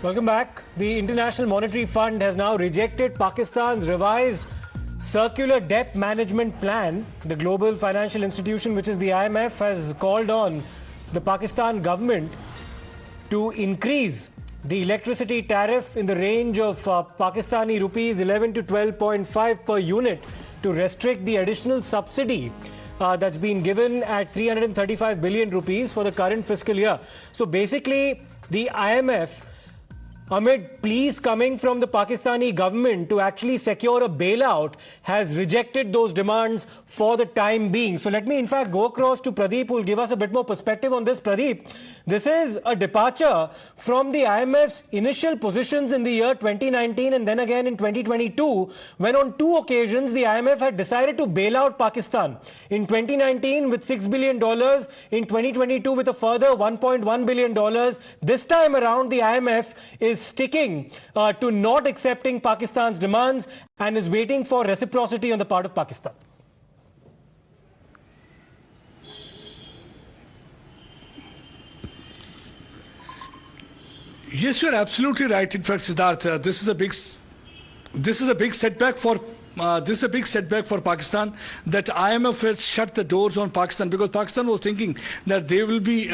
Welcome back. The International Monetary Fund has now rejected Pakistan's revised circular debt management plan. The global financial institution, which is the IMF, has called on the Pakistan government to increase the electricity tariff in the range of Pakistani rupees 11 to 12.5 per unit to restrict the additional subsidy that's been given at 335 billion rupees for the current fiscal year. So basically, the IMF, amid pleas coming from the Pakistani government to actually secure a bailout, has rejected those demands for the time being. So let me in fact go across to Pradeep, who will give us a bit more perspective on this. Pradeep, this is a departure from the IMF's initial positions in the year 2019 and then again in 2022, when on two occasions the IMF had decided to bail out Pakistan. In 2019 with $6 billion, in 2022 with a further $1.1 billion. This time around, the IMF is sticking to not accepting Pakistan's demands and is waiting for reciprocity on the part of Pakistan. Yes, you are absolutely right. In fact, Siddharth, this is a big setback for. This is a big setback for Pakistan, that IMF has shut the doors on Pakistan, because Pakistan was thinking that they will be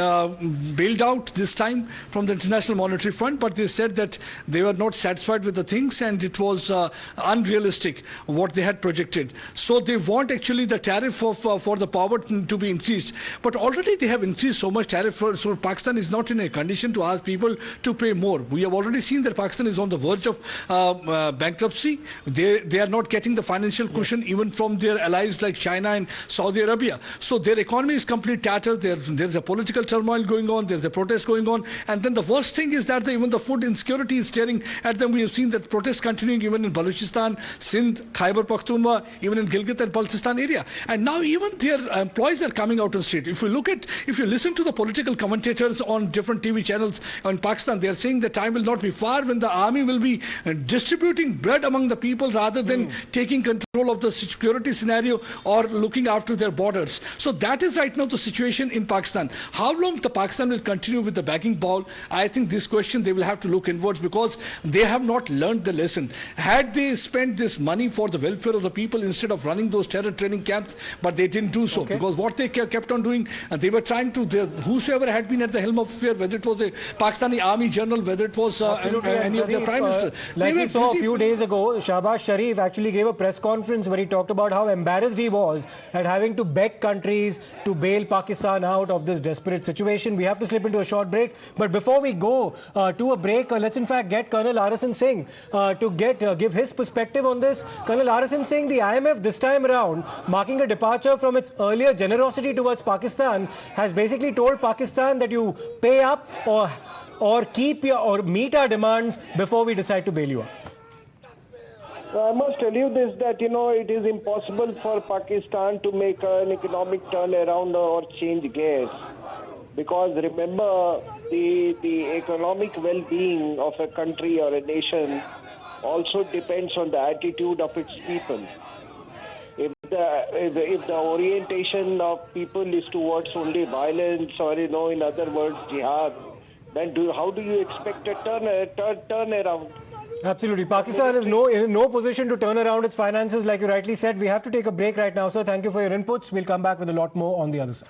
bailed out this time from the International Monetary Fund, but they said that they were not satisfied with the things and it was unrealistic what they had projected. So they want actually the tariff for the power to be increased, but already they have increased so much tariff, so Pakistan is not in a condition to ask people to pay more. We have already seen that Pakistan is on the verge of bankruptcy. They are not getting the financial cushion even from their allies like China and Saudi Arabia. So their economy is completely tattered. There's a political turmoil going on. There's a protest going on. And then the worst thing is that even the food insecurity is staring at them. We have seen that protests continuing even in Balochistan, Sindh, Khyber Pakhtunkhwa, even in Gilgit and Baltistan area. And now even their employees are coming out on the street. If you listen to the political commentators on different TV channels in Pakistan, they are saying the time will not be far when the army will be distributing bread among the people rather than taking control of the security scenario or looking after their borders. So that is right now the situation in Pakistan. How long the Pakistan will continue with the begging bowl? I think this question they will have to look inwards, because they have not learned the lesson. Had they spent this money for the welfare of the people instead of running those terror training camps, but they didn't do so, because what they kept on doing, they were trying to, whosoever had been at the helm of affair, whether it was a Pakistani army general, whether it was any of their prime minister. Like we saw a few days ago, Shahbaz Sharif actually gave a press conference where he talked about how embarrassed he was at having to beg countries to bail Pakistan out of this desperate situation. We have to slip into a short break, but before we go to a break, let's in fact get Colonel Arasan Singh to give his perspective on this. Colonel Arasan Singh, the IMF this time around, marking a departure from its earlier generosity towards Pakistan, has basically told Pakistan that you pay up or meet our demands before we decide to bail you out. I must tell you this, that, it is impossible for Pakistan to make an economic turnaround or change gears. Because remember, the economic well-being of a country or a nation also depends on the attitude of its people. If the orientation of people is towards only violence, or, in other words, jihad, then how do you expect a turnaround? Absolutely. Pakistan is in no position to turn around its finances, like you rightly said. We have to take a break right now, sir. Thank you for your inputs. We'll come back with a lot more on the other side.